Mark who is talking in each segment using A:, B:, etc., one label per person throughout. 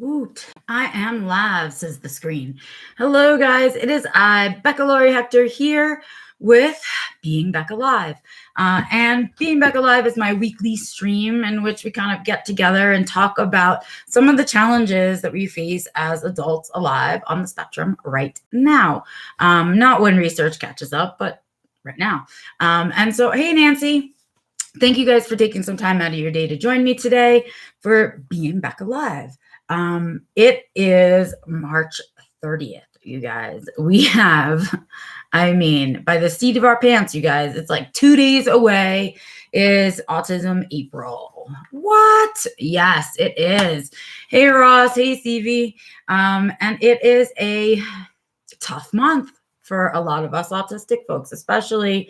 A: Woot. I am live, says the screen. Hello, guys. It is I, Becca Laurie Hector, here with Being Becca Live. And Being Becca Live is my weekly stream in which we kind of get together and talk about some of the challenges that we face as adults alive on the spectrum right now. Not when research catches up, but right now. And so, hey, Nancy. Thank you guys for taking some time out of your day to join me today for Being Becca Live. It is March 30th, you guys. We have, by the seat of our pants, you guys, it's like 2 days away is Autism April. What? Yes, it is. Hey, Ross. Hey, Stevie. And it is a tough month for a lot of us autistic folks, especially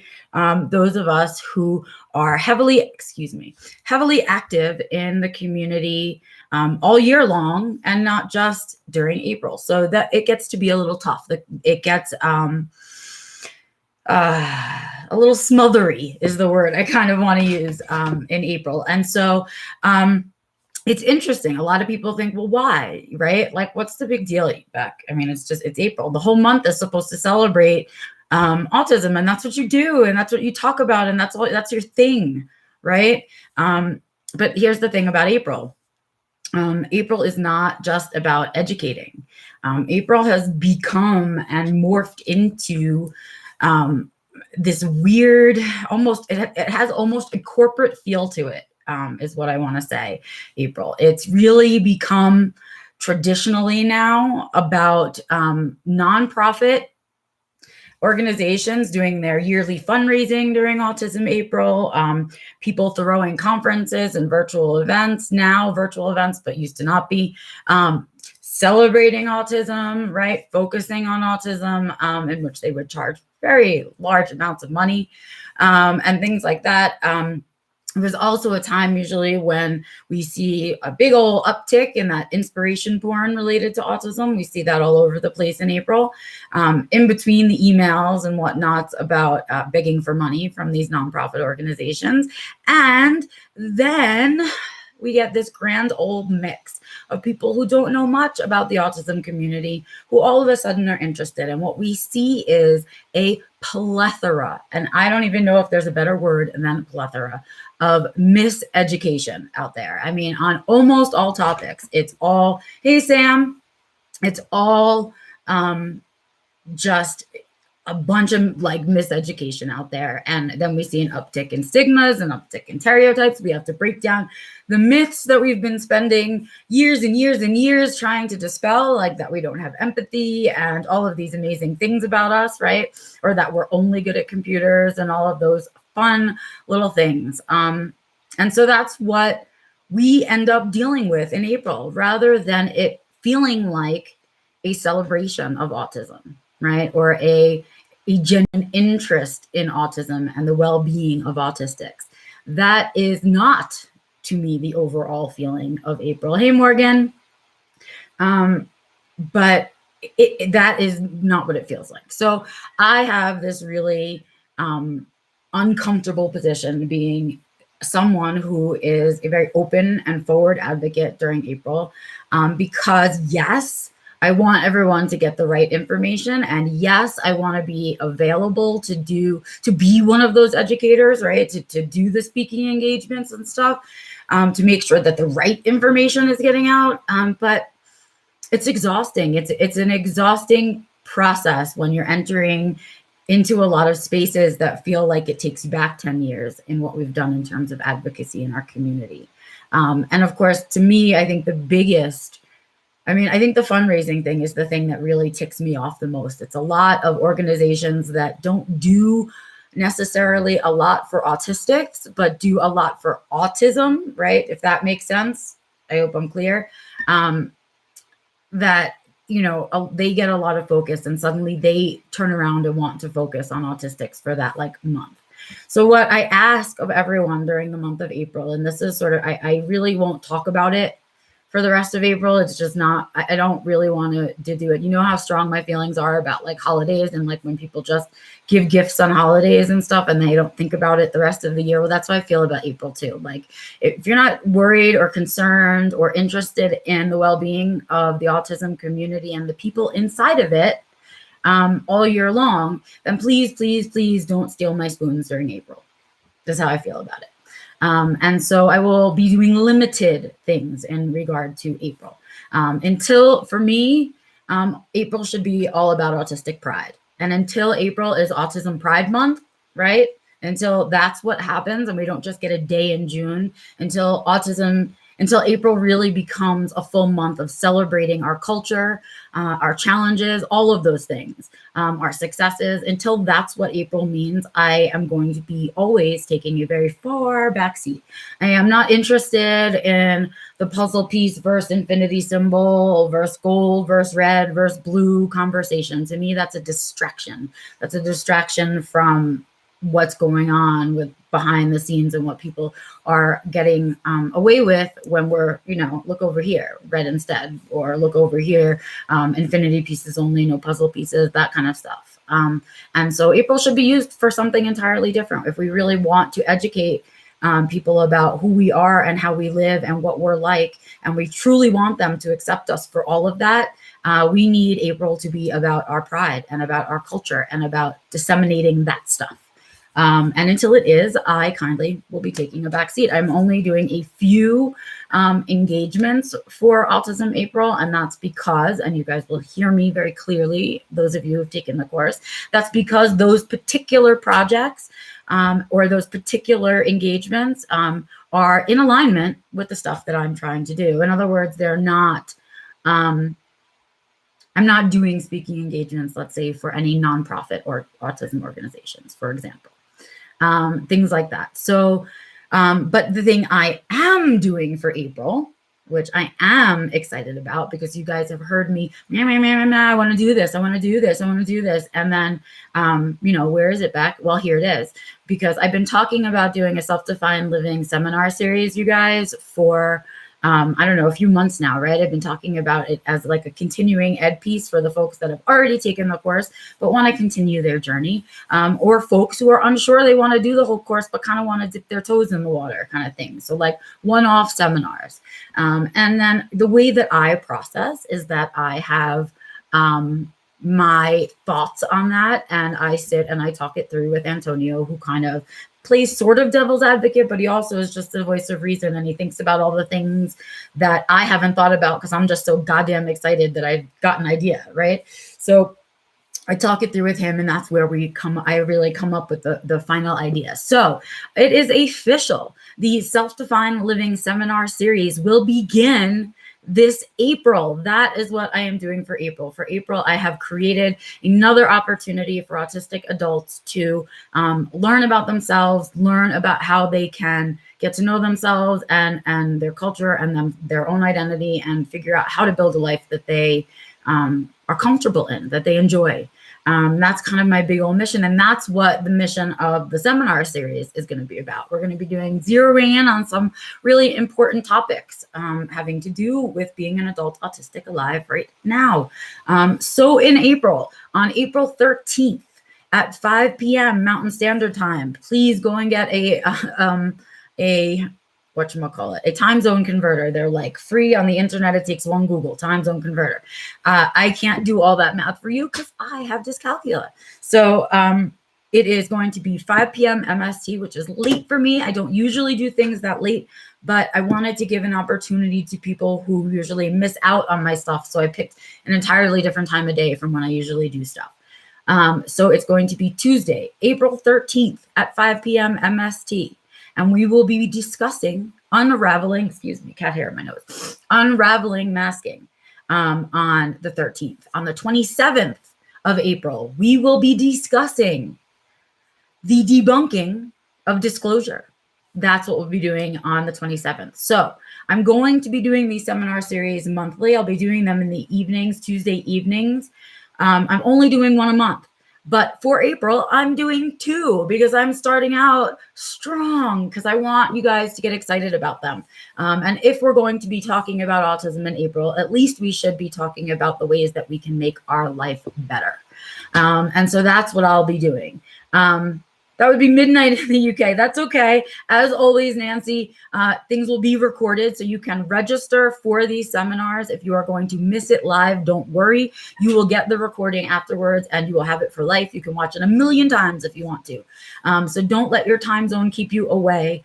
A: those of us who are heavily active in the community all year long and not just during April. So that it gets to be a little tough. It gets a little smothery is the word I kind of want to use in April. And so it's interesting. A lot of people think, well, why, right? Like, what's the big deal, Beck? I mean, it's April. The whole month is supposed to celebrate autism, and that's what you do, and that's what you talk about, and that's your thing, right? But here's the thing about April. April is not just about educating. April has become and morphed into this weird, it has almost a corporate feel to it. Is what I want to say, April. It's really become traditionally now about nonprofit organizations doing their yearly fundraising during Autism April, people throwing conferences and virtual events, but used to not be, celebrating autism, right? Focusing on autism, in which they would charge very large amounts of money and things like that. There's also a time usually when we see a big old uptick in that inspiration porn related to autism. We see that all over the place in April, in between the emails and whatnots about begging for money from these nonprofit organizations. And then we get this grand old mix of people who don't know much about the autism community, who all of a sudden are interested. And what we see is a plethora, and I don't even know if there's a better word than plethora, of miseducation out there. I mean, on almost all topics, it's all, hey, Sam, it's all just a bunch of like miseducation out there. And then we see an uptick in stigmas, an uptick in stereotypes. We have to break down the myths that we've been spending years and years and years trying to dispel, like that we don't have empathy and all of these amazing things about us, right? Or that we're only good at computers and all of those fun little things. And so that's what we end up dealing with in April, rather than it feeling like a celebration of autism, right? Or a genuine interest in autism and the well-being of autistics. That is not, to me, the overall feeling of April. Hey, Morgan. But that is not what it feels like. So I have this really uncomfortable position being someone who is a very open and forward advocate during April, because yes, I want everyone to get the right information. And yes, I want to be available to be one of those educators, right? To do the speaking engagements and stuff, to make sure that the right information is getting out. But it's exhausting. It's an exhausting process when you're entering into a lot of spaces that feel like it takes you back 10 years in what we've done in terms of advocacy in our community. And of course, to me, I think the fundraising thing is the thing that really ticks me off the most. It's a lot of organizations that don't do necessarily a lot for autistics, but do a lot for autism, right? If that makes sense. I hope I'm clear. That, they get a lot of focus and suddenly they turn around and want to focus on autistics for that like month. So what I ask of everyone during the month of April, and this is sort of, I really won't talk about it for the rest of April. It's just not, I don't really want to do it. You know how strong my feelings are about like holidays and like when people just give gifts on holidays and stuff and they don't think about it the rest of the year. Well, that's how I feel about April too. Like if you're not worried or concerned or interested in the well-being of the autism community and the people inside of it all year long, then please, please, please don't steal my spoons during April. That's how I feel about it. And so I will be doing limited things in regard to April. Until, for me, April should be all about autistic pride. And until April is Autism Pride Month, right? Until that's what happens and we don't just get a day in June, until April really becomes a full month of celebrating our culture, our challenges, all of those things, our successes. Until that's what April means, I am going to be always taking a very far backseat. I am not interested in the puzzle piece versus infinity symbol versus gold versus red versus blue conversation. To me, that's a distraction. That's a distraction from what's going on with behind the scenes and what people are getting away with when we're, look over here, red instead, or look over here, infinity pieces only, no puzzle pieces, that kind of stuff. And so April should be used for something entirely different. If we really want to educate people about who we are and how we live and what we're like, and we truly want them to accept us for all of that, we need April to be about our pride and about our culture and about disseminating that stuff. And until it is, I kindly will be taking a back seat. I'm only doing a few engagements for Autism April, and that's because, and you guys will hear me very clearly, those of you who've taken the course, that's because those particular projects or those particular engagements are in alignment with the stuff that I'm trying to do. In other words, they're not, I'm not doing speaking engagements, let's say, for any nonprofit or autism organizations, for example. Things like that. So, but the thing I am doing for April, which I am excited about because you guys have heard me, I want to do this. I want to do this. I want to do this. And then, where is it back? Well, here it is, because I've been talking about doing a self-defined living seminar series, you guys, for I don't know, a few months now, right? I've been talking about it as like a continuing ed piece for the folks that have already taken the course, but want to continue their journey, or folks who are unsure they want to do the whole course, but kind of want to dip their toes in the water kind of thing. So like one-off seminars. And then the way that I process is that I have my thoughts on that, and I sit and I talk it through with Antonio, who kind of plays sort of devil's advocate, but he also is just the voice of reason, and he thinks about all the things that I haven't thought about because I'm just so goddamn excited that I've got an idea, right? So I talk it through with him, and that's where I really come up with the final idea. So it is official. The Self-Defined Living Seminar Series will begin this April. That is what I am doing for April. For April, I have created another opportunity for autistic adults to learn about themselves, learn about how they can get to know themselves and their culture and their own identity, and figure out how to build a life that they are comfortable in, that they enjoy. That's kind of my big old mission. And that's what the mission of the seminar series is going to be about. We're going to be zeroing in on some really important topics having to do with being an adult autistic alive right now. So in April, on April 13th at 5 p.m. Mountain Standard Time, please go and get a a time zone converter. They're like free on the internet. It takes one Google time zone converter. I can't do all that math for you because I have dyscalculia. So it is going to be 5 p.m. MST, which is late for me. I don't usually do things that late, but I wanted to give an opportunity to people who usually miss out on my stuff. So I picked an entirely different time of day from when I usually do stuff. So it's going to be Tuesday, April 13th at 5 p.m. MST. And we will be discussing unraveling masking on the 13th. On the 27th of April, we will be discussing the debunking of disclosure. That's what we'll be doing on the 27th. So I'm going to be doing these seminar series monthly. I'll be doing them in the evenings, Tuesday evenings. I'm only doing one a month. But for April, I'm doing 2 because I'm starting out strong because I want you guys to get excited about them. And if we're going to be talking about autism in April, at least we should be talking about the ways that we can make our life better. And so that's what I'll be doing. That would be midnight in the UK. That's okay. As always, Nancy, things will be recorded, so you can register for these seminars. If you are going to miss it live, don't worry. You will get the recording afterwards, and you will have it for life. You can watch it a million times if you want to. So don't let your time zone keep you away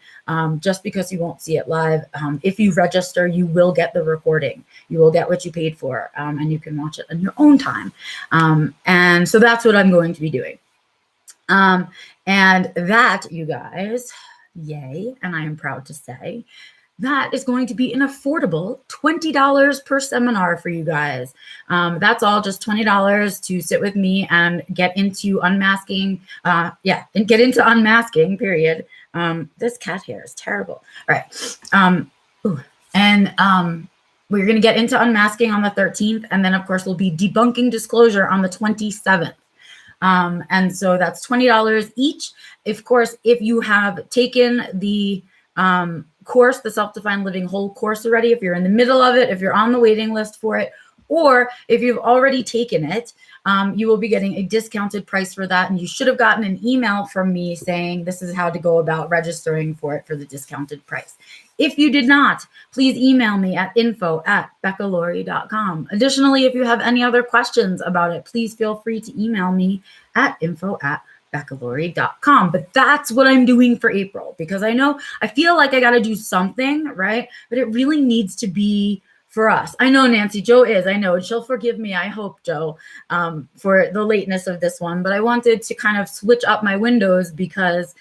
A: just because you won't see it live. If you register, you will get the recording. You will get what you paid for, and you can watch it on your own time. And so that's what I'm going to be doing. And that, you guys, yay, and I am proud to say, that is going to be an affordable $20 per seminar for you guys. That's all, just $20 to sit with me and get into unmasking. And get into unmasking, period. This cat hair is terrible. All right. We're going to get into unmasking on the 13th. And then, of course, we'll be debunking disclosure on the 27th. And so that's $20 each. Of course, if you have taken the course, the Self-Defined Living Whole course already, if you're in the middle of it, if you're on the waiting list for it, or if you've already taken it, you will be getting a discounted price for that. And you should have gotten an email from me saying this is how to go about registering for it for the discounted price. If you did not, please email me at info@beccalaurie.com. Additionally, if you have any other questions about it, please feel free to email me at info@beccalaurie.com. But that's what I'm doing for April, because I feel like I got to do something, right? But it really needs to be for us. I know Nancy, Joe is, I know, she'll forgive me, I hope, Joe, for the lateness of this one. But I wanted to kind of switch up my windows because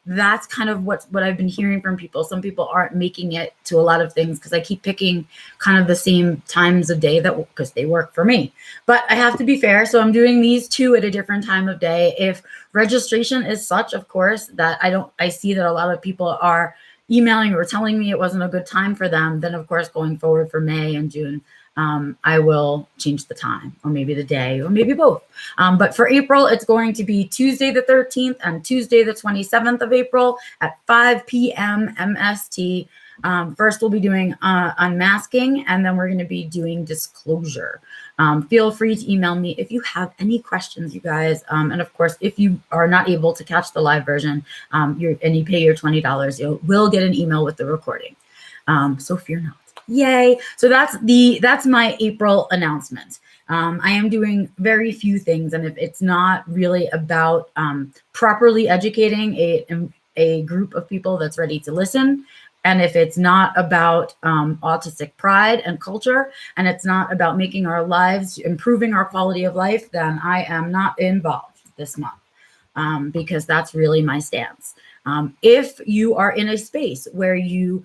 A: that's kind of what I've been hearing from people. Some people aren't making it to a lot of things because I keep picking kind of the same times of day because they work for me. But I have to be fair, so I'm doing these 2 at a different time of day. If registration is such, of course, that I see that a lot of people are emailing or telling me it wasn't a good time for them, then of course going forward for May and June, I will change the time, or maybe the day, or maybe both. But for April, it's going to be Tuesday the 13th and Tuesday the 27th of April at 5 p.m. MST. First, we'll be doing unmasking, and then we're going to be doing disclosure. Feel free to email me if you have any questions, you guys. And of course, if you are not able to catch the live version and you pay your $20, you will get an email with the recording. So fear not. Yay. So that's my April announcement. I am doing very few things, and if it's not really about properly educating a group of people that's ready to listen, and if it's not about autistic pride and culture, and it's not about making our lives, improving our quality of life, then I am not involved this month, because that's really my stance. If you are in a space where you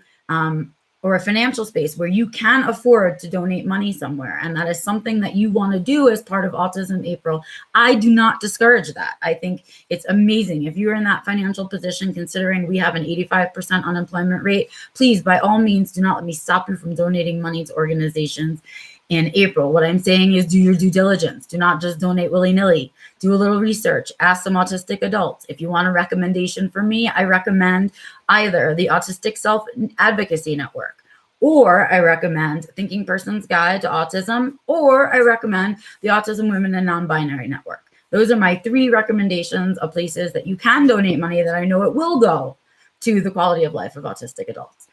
A: or a financial space where you can afford to donate money somewhere, and that is something that you want to do as part of Autism April, I do not discourage that. I think it's amazing. If you're in that financial position, considering we have an 85% unemployment rate, please, by all means, do not let me stop you from donating money to organizations in April. What I'm saying is do your due diligence. Do not just donate willy-nilly. Do a little research. Ask some autistic adults. If you want a recommendation from me, I recommend either the Autistic Self-Advocacy Network, or I recommend Thinking Person's Guide to Autism, or I recommend the Autism Women and Non-Binary Network. Those are my 3 recommendations of places that you can donate money that I know it will go to the quality of life of autistic adults.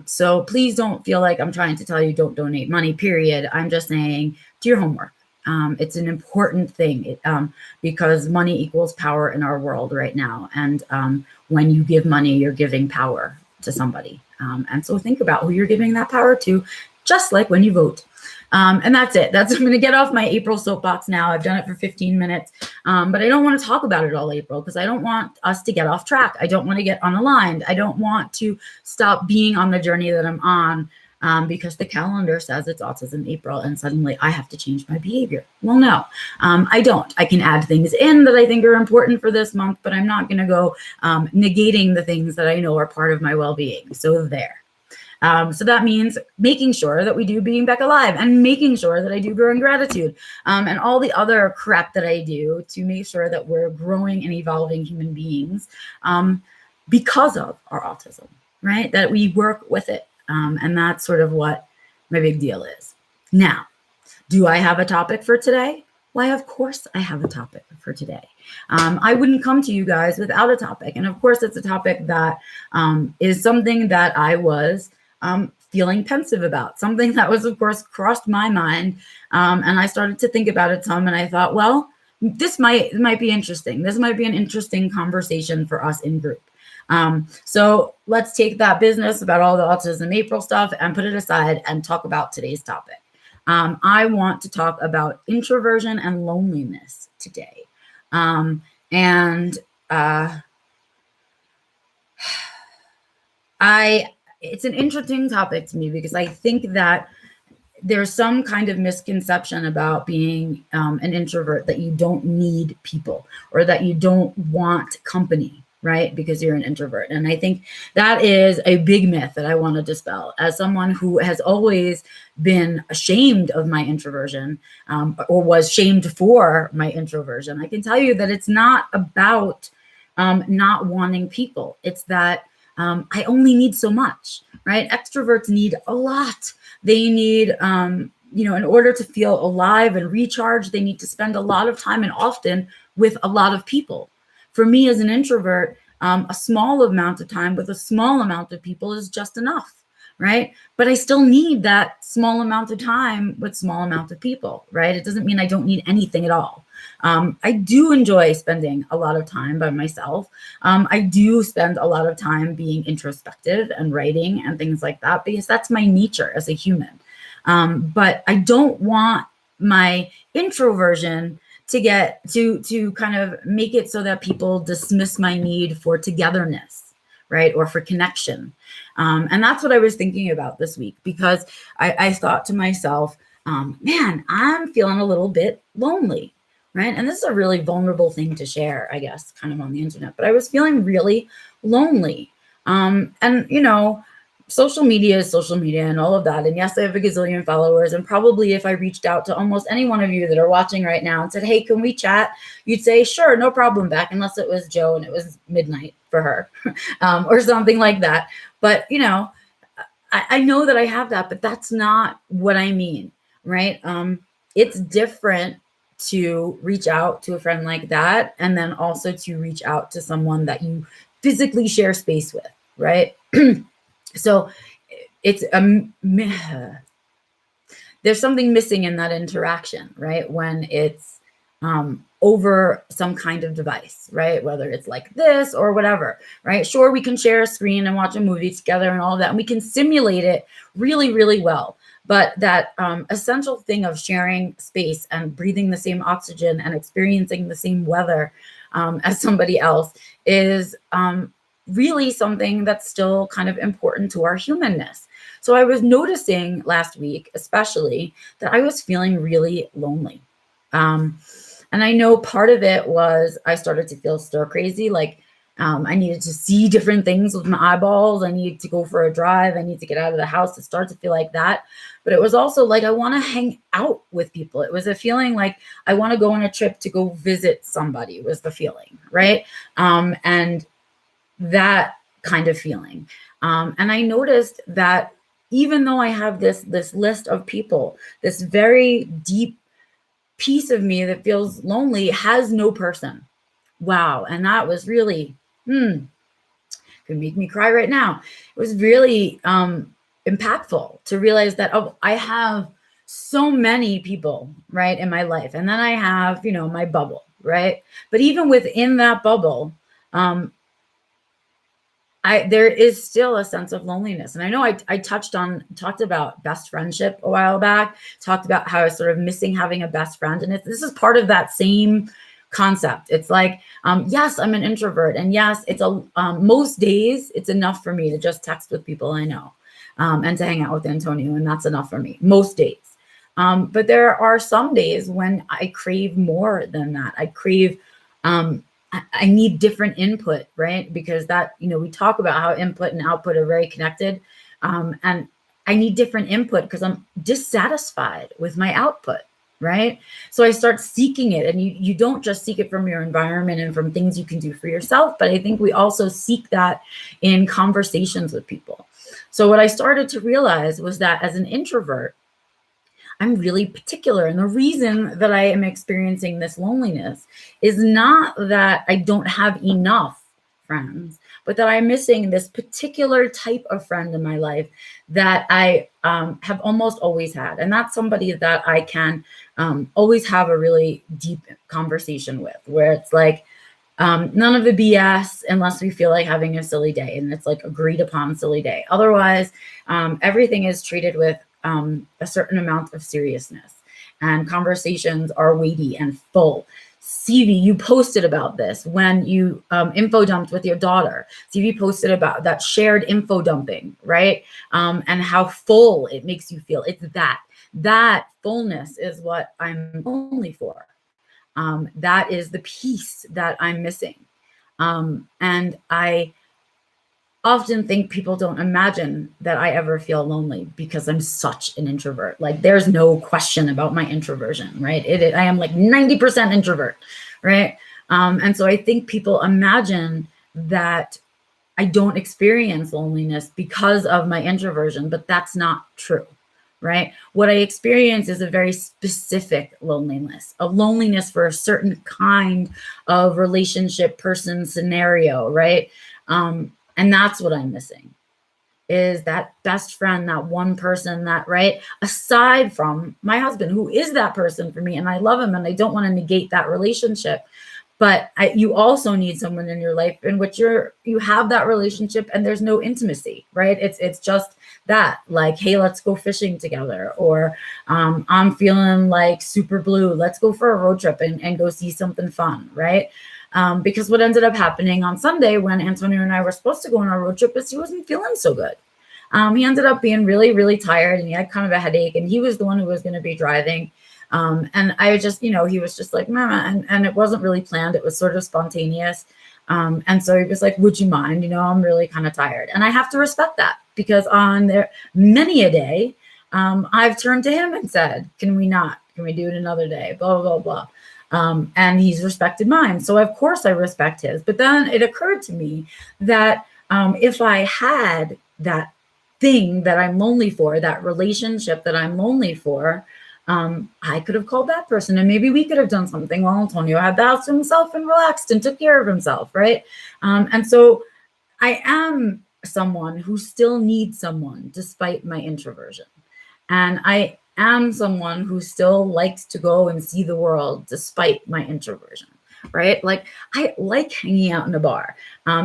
A: So please don't feel like I'm trying to tell you don't donate money, period. I'm just saying do your homework. It's an important thing because money equals power in our world right now. And when you give money, you're giving power to somebody. And so think about who you're giving that power to, just like when you vote. And that's it. I'm going to get off my April soapbox now. I've done it for 15 minutes, but I don't want to talk about it all April because I don't want us to get off track. I don't want to get unaligned. I don't want to stop being on the journey that I'm on because the calendar says it's Autism April and suddenly I have to change my behavior. Well, no, I don't. I can add things in that I think are important for this month, but I'm not going to go negating the things that I know are part of my well-being. So there. So that means making sure that we do Being Becca Live and making sure that I do Growing Gratitude and all the other crap that I do to make sure that we're growing and evolving human beings because of our autism, right? That we work with it. And that's sort of what my big deal is. Now, do I have a topic for today? Why, of course I have a topic for today. I wouldn't come to you guys without a topic. And of course, it's a topic that is something that I was feeling pensive about, something that was, of course, crossed my mind. And I started to think about it some, and I thought, well, this might be interesting. This might be an interesting conversation for us in group. So let's take that business about all the Autism April stuff and put it aside and talk about today's topic. I want to talk about introversion and loneliness today. It's an interesting topic to me because I think that there's some kind of misconception about being an introvert, that you don't need people or that you don't want company, right? Because you're an introvert. And I think that is a big myth that I want to dispel. As someone who has always been ashamed of my introversion or was shamed for my introversion, I can tell you that it's not about not wanting people. It's that I only need so much, right? Extroverts need a lot. They need, in order to feel alive and recharged, they need to spend a lot of time and often with a lot of people. For me as an introvert, a small amount of time with a small amount of people is just enough, right? But I still need that small amount of time with small amount of people, right? It doesn't mean I don't need anything at all. I do enjoy spending a lot of time by myself. I do spend a lot of time being introspective and writing and things like that because that's my nature as a human. But I don't want my introversion to get to kind of make it so that people dismiss my need for togetherness, right? Or for connection. And that's what I was thinking about this week because I thought to myself, man, I'm feeling a little bit lonely. Right. And this is a really vulnerable thing to share, I guess, kind of on the internet. But I was feeling really lonely. And, social media is social media and all of that. And yes, I have a gazillion followers. And probably if I reached out to almost any one of you that are watching right now and said, hey, can we chat? You'd say, sure, no problem, back, unless it was Joe and it was midnight for her or something like that. But, I know that I have that, but that's not what I mean. Right. It's different to reach out to a friend like that, and then also to reach out to someone that you physically share space with, right? So it's there's something missing in that interaction, right? When it's over some kind of device, right? Whether it's like this or whatever, right? Sure, we can share a screen and watch a movie together and all of that, and we can simulate it really, really well. But that essential thing of sharing space and breathing the same oxygen and experiencing the same weather as somebody else is really something that's still kind of important to our humanness. So I was noticing last week, especially, that I was feeling really lonely. And I know part of it was I started to feel stir crazy, like I needed to see different things with my eyeballs. I needed to go for a drive. I need to get out of the house to start to feel like that. But it was also like I want to hang out with people. It was a feeling like I want to go on a trip to go visit somebody was the feeling, right? And that kind of feeling. And I noticed that even though I have this list of people, this very deep piece of me that feels lonely has no person. Wow. And that was really, could make me cry right now. It was really impactful to realize that, I have so many people, right, in my life. And then I have, my bubble, right? But even within that bubble, there is still a sense of loneliness. And I know I talked about best friendship a while back, talked about how I was sort of missing having a best friend. And this is part of that same concept. It's like, yes, I'm an introvert. And yes, it's most days it's enough for me to just text with people I know and to hang out with Antonio. And that's enough for me most days. But there are some days when I crave more than that. I crave, I need different input, right? Because that, we talk about how input and output are very connected. And I need different input because I'm dissatisfied with my output, right? So I start seeking it, and you don't just seek it from your environment and from things you can do for yourself, but I think we also seek that in conversations with people. So what I started to realize was that as an introvert, I'm really particular. And the reason that I am experiencing this loneliness is not that I don't have enough friends, but that I'm missing this particular type of friend in my life that I have almost always had. And that's somebody that I can always have a really deep conversation with, where it's like, none of the BS unless we feel like having a silly day, and it's like agreed upon silly day. Otherwise, everything is treated with a certain amount of seriousness, and conversations are weighty and full. CV, you posted about this when you info dumped with your daughter. CV posted about that shared info dumping, right? And how full it makes you feel. It's that fullness is what I'm only for. That is the piece that I'm missing. And I often think people don't imagine that I ever feel lonely because I'm such an introvert. Like, there's no question about my introversion, right? I am like 90% introvert, right? And so I think people imagine that I don't experience loneliness because of my introversion, but that's not true, right? What I experience is a very specific loneliness, a loneliness for a certain kind of relationship, person, scenario, right? And that's what I'm missing, is that best friend, that one person that, right? Aside from my husband, who is that person for me, and I love him and I don't want to negate that relationship. But you also need someone in your life in which you have that relationship and there's no intimacy, right? It's just that, like, hey, let's go fishing together, or I'm feeling like super blue. Let's go for a road trip and go see something fun, right? Because what ended up happening on Sunday when Antonio and I were supposed to go on our road trip is he wasn't feeling so good. He ended up being really, really tired, and he had kind of a headache, and he was the one who was going to be driving. And I just, he was just like, Mama, and it wasn't really planned. It was sort of spontaneous. And so he was like, would you mind? I'm really kind of tired. And I have to respect that, because on there many a day, I've turned to him and said, can we do it another day? Blah, blah, blah, blah. And he's respected mine. So of course I respect his. But then it occurred to me that if I had that thing that I'm lonely for, that relationship that I'm lonely for, I could have called that person, and maybe we could have done something while Antonio had the house to himself and relaxed and took care of himself, right? And so I am someone who still needs someone despite my introversion. And I am someone who still likes to go and see the world despite my introversion, right? Like, I like hanging out in a bar,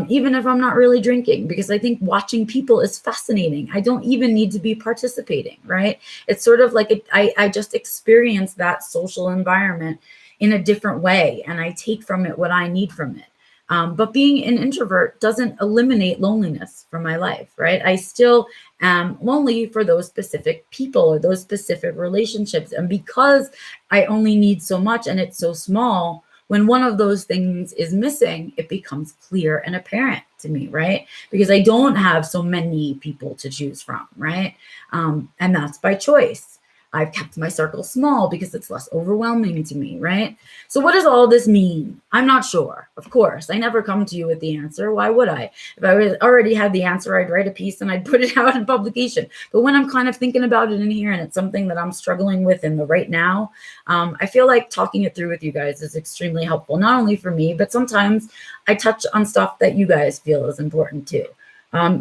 A: even if I'm not really drinking, because I think watching people is fascinating. I don't even need to be participating, right? It's sort of like I just experience that social environment in a different way, and I take from it what I need from it. But being an introvert doesn't eliminate loneliness from my life, right? I still am lonely for those specific people or those specific relationships. And because I only need so much and it's so small, when one of those things is missing, it becomes clear and apparent to me, right? Because I don't have so many people to choose from, right? And that's by choice. I've kept my circle small because it's less overwhelming to me, right? So what does all this mean? I'm not sure. Of course, I never come to you with the answer. Why would I? If I already had the answer, I'd write a piece and I'd put it out in publication. But when I'm kind of thinking about it in here and it's something that I'm struggling with in the right now, I feel like talking it through with you guys is extremely helpful, not only for me, but sometimes I touch on stuff that you guys feel is important too.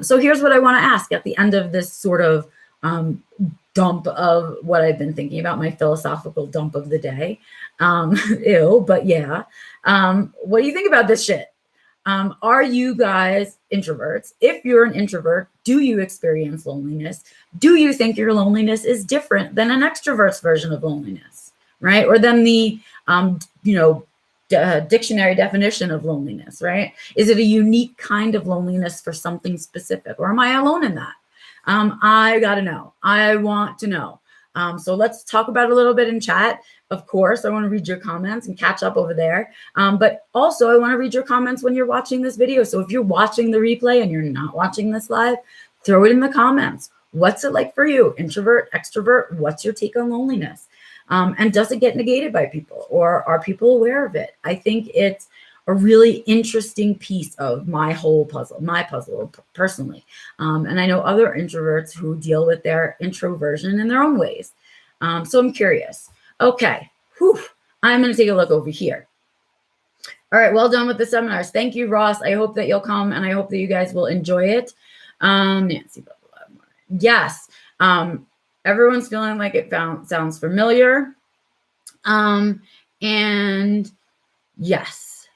A: So here's what I want to ask at the end of this sort of dump of what I've been thinking about, my philosophical dump of the day. Ew, but yeah. What do you think about this shit? Are you guys introverts? If you're an introvert, do you experience loneliness? Do you think your loneliness is different than an extrovert's version of loneliness, right? Or than the, dictionary definition of loneliness, right? Is it a unique kind of loneliness for something specific? Or am I alone in that? I got to know. I want to know. So let's talk about it a little bit in chat. Of course, I want to read your comments and catch up over there. But also, I want to read your comments when you're watching this video. So if you're watching the replay and you're not watching this live, Throw it in the comments. What's it like for you? Introvert, extrovert? What's your take on loneliness? And does it get negated by people, or are people aware of it? I think it's a really interesting piece of my puzzle personally. And I know other introverts who deal with their introversion in their own ways. So I'm curious. Okay, I'm going to take a look over here. All right, well done with the seminars. Thank you, Ross. I hope that you'll come, and I hope that you guys will enjoy it. Nancy, yes. Everyone's feeling like it sounds familiar. And yes.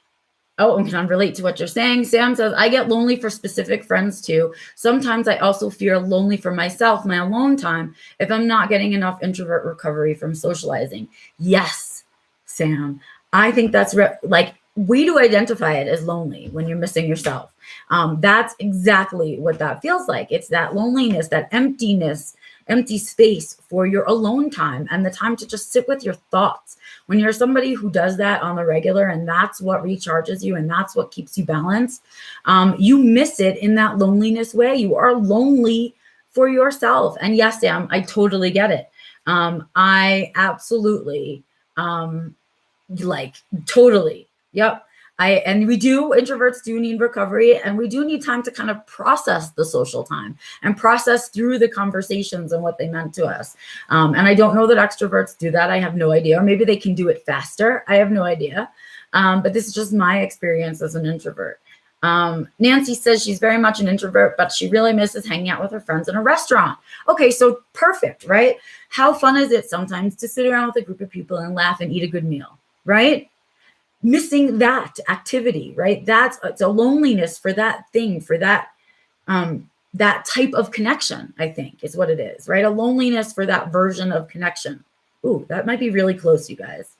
A: Oh, and can relate to what you're saying. Sam says, I get lonely for specific friends too. Sometimes I also feel lonely for myself, my alone time, if I'm not getting enough introvert recovery from socializing. Yes, Sam. I think that's like, way to identify it as lonely when you're missing yourself. That's exactly what that feels like. It's that loneliness, that emptiness, empty space for your alone time and the time to just sit with your thoughts. When you're somebody who does that on the regular, and that's what recharges you and that's what keeps you balanced, you miss it in that loneliness way. You are lonely for yourself. And yes, Sam, I totally get it. I absolutely, totally. Yep. Introverts do need recovery, and we do need time to kind of process the social time and process through the conversations and what they meant to us. And I don't know that extroverts do that. I have no idea. Or maybe they can do it faster. I have no idea. But this is just my experience as an introvert. Nancy says she's very much an introvert, but she really misses hanging out with her friends in a restaurant. Okay, so perfect, right? How fun is it sometimes to sit around with a group of people and laugh and eat a good meal, right? Missing that activity, right? It's a loneliness for that thing, for that that type of connection, I think is what it is, right? A loneliness for that version of connection. Ooh, that might be really close, you guys.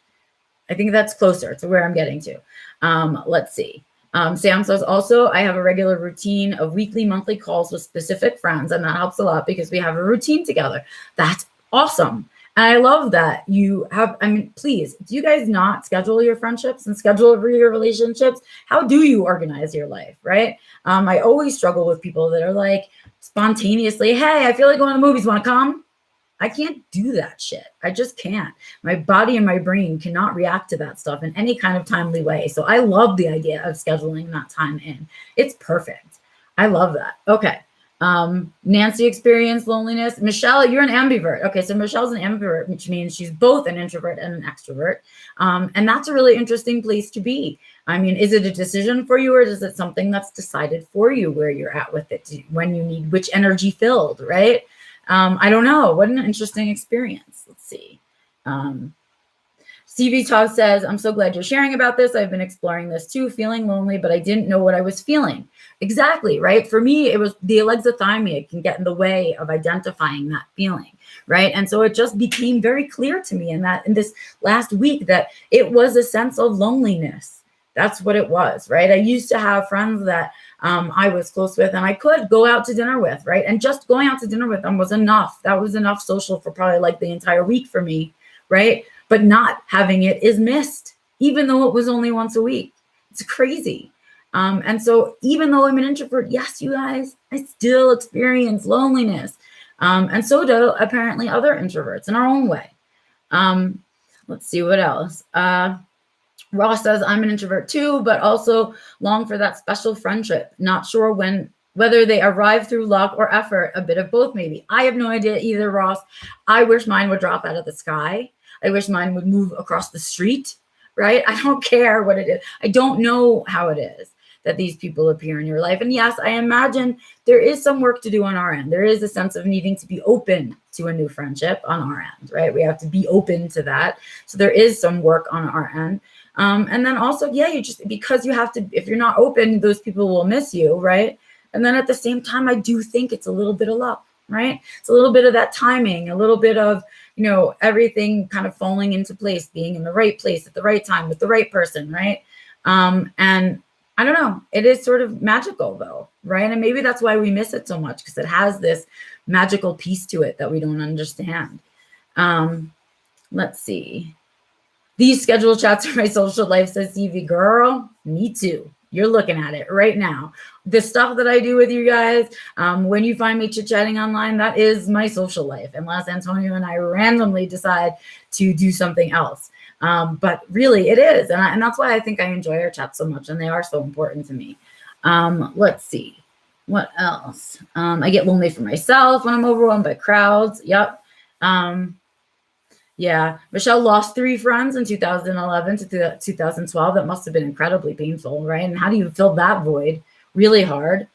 A: I think that's closer to where I'm getting to. Let's see. Sam says, also, I have a regular routine of weekly, monthly calls with specific friends, and that helps a lot because we have a routine together. That's awesome. And I love that you have, please, do you guys not schedule your friendships and schedule your relationships? How do you organize your life, right? I always struggle with people that are like spontaneously, hey, I feel like going to the movies, want to come? I can't do that shit. I just can't. My body and my brain cannot react to that stuff in any kind of timely way. So I love the idea of scheduling that time in. It's perfect. I love that. Okay. Nancy experienced loneliness. Michelle, you're an ambivert. Okay, so Michelle's an ambivert, which means she's both an introvert and an extrovert. And that's a really interesting place to be. I mean, is it a decision for you, or is it something that's decided for you where you're at with it, when you need which energy filled, right? I don't know. What an interesting experience. Let's see. CV Talk says, I'm so glad you're sharing about this. I've been exploring this too, feeling lonely, but I didn't know what I was feeling. Exactly, right? For me, it was the alexithymia can get in the way of identifying that feeling, right? And so it just became very clear to me in this last week that it was a sense of loneliness. That's what it was, right? I used to have friends that I was close with and I could go out to dinner with, right? And just going out to dinner with them was enough. That was enough social for probably like the entire week for me, right? But not having it is missed, even though it was only once a week. It's crazy. And so even though I'm an introvert, yes, you guys, I still experience loneliness. And so do apparently other introverts in our own way. Let's see what else. Ross says, I'm an introvert too, but also long for that special friendship. Not sure whether they arrive through luck or effort, a bit of both maybe. I have no idea either, Ross. I wish mine would drop out of the sky. I wish mine would move across the street, right? I don't care what it is. I don't know how it is that these people appear in your life. And yes, I imagine there is some work to do on our end. There is a sense of needing to be open to a new friendship on our end, right? We have to be open to that. So there is some work on our end. And then also, yeah, because you have to, if you're not open, those people will miss you, right? And then at the same time, I do think it's a little bit of luck, right? It's a little bit of that timing, a little bit of, everything kind of falling into place, being in the right place at the right time with the right person, right? And I don't know, it is sort of magical though, right? And maybe that's why we miss it so much, because it has this magical piece to it that we don't understand. Let's see. These scheduled chats are my social life, says CV. Girl, me too. You're looking at it right now. The stuff that I do with you guys, when you find me chit-chatting online, that is my social life, unless Antonio and I randomly decide to do something else. But really, it is. And that's why I think I enjoy our chats so much, and they are so important to me. Let's see. What else? I get lonely for myself when I'm overwhelmed by crowds. Yep. Yeah. Michelle lost 3 friends in 2011 to 2012. That must have been incredibly painful, right? And how do you fill that void? Really hard.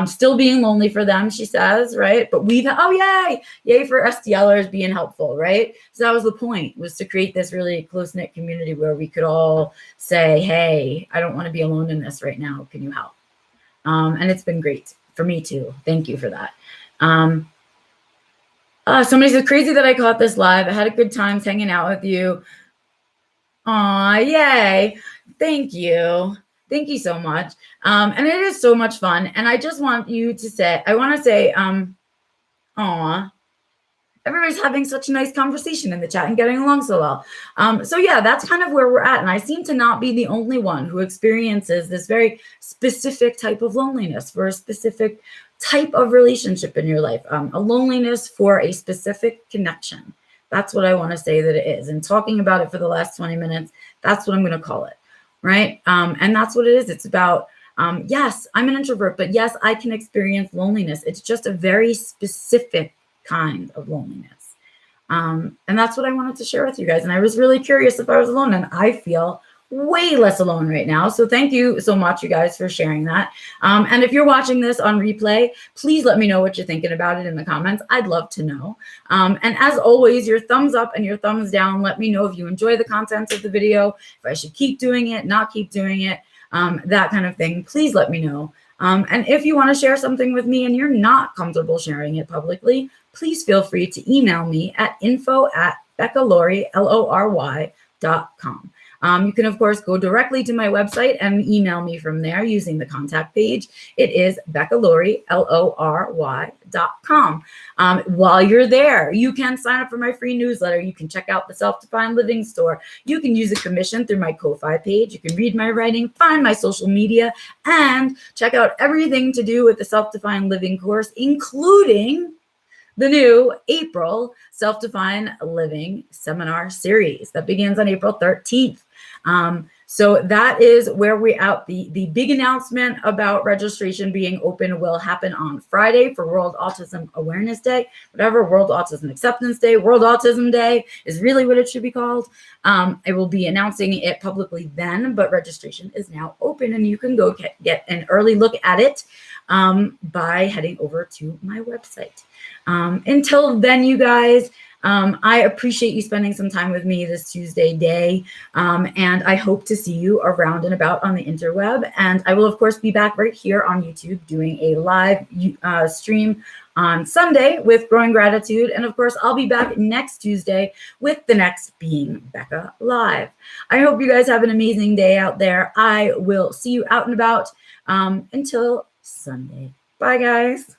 A: Still being lonely for them, she says, right? But yay for SDLers being helpful, right? So that was the point, was to create this really close-knit community where we could all say, hey, I don't want to be alone in this right now. Can you help? And it's been great for me too. Thank you for that. Somebody said, crazy that I caught this live. I had a good time hanging out with you. Aw, yay. Thank you. Thank you so much. And it is so much fun. And I just want you to say, aw, everybody's having such a nice conversation in the chat and getting along so well. So yeah, that's kind of where we're at. And I seem to not be the only one who experiences this very specific type of loneliness for a specific type of relationship in your life, a loneliness for a specific connection. That's what I want to say that it is. And talking about it for the last 20 minutes, that's what I'm going to call it, right? And that's what it is. It's about, yes, I'm an introvert, but yes, I can experience loneliness. It's just a very specific kind of loneliness. And that's what I wanted to share with you guys. And I was really curious if I was alone, and I feel way less alone right now. So thank you so much, you guys, for sharing that. And if you're watching this on replay, please let me know what you're thinking about it in the comments. I'd love to know. And as always, your thumbs up and your thumbs down. Let me know if you enjoy the content of the video, if I should keep doing it, not keep doing it, that kind of thing. Please let me know. And if you want to share something with me and you're not comfortable sharing it publicly, please feel free to email me at info@beccalory.com. You can, of course, go directly to my website and email me from there using the contact page. It is beccalory.com. While you're there, you can sign up for my free newsletter. You can check out the Self-Defined Living store. You can use a commission through my Ko-Fi page. You can read my writing, find my social media, and check out everything to do with the Self-Defined Living course, including the new April Self-Defined Living seminar series that begins on April 13th. So that is where we're at. The big announcement about registration being open will happen on Friday for World Autism Awareness Day, whatever, World Autism Acceptance Day, World Autism Day is really what it should be called. I will be announcing it publicly then, but registration is now open and you can go get an early look at it by heading over to my website. Until then, you guys, I appreciate you spending some time with me this Tuesday day, and I hope to see you around and about on the interweb. And I will, of course, be back right here on YouTube doing a live stream on Sunday with Growing Gratitude. And of course, I'll be back next Tuesday with the next Being Becca Live. I hope you guys have an amazing day out there. I will see you out and about until Sunday. Bye, guys.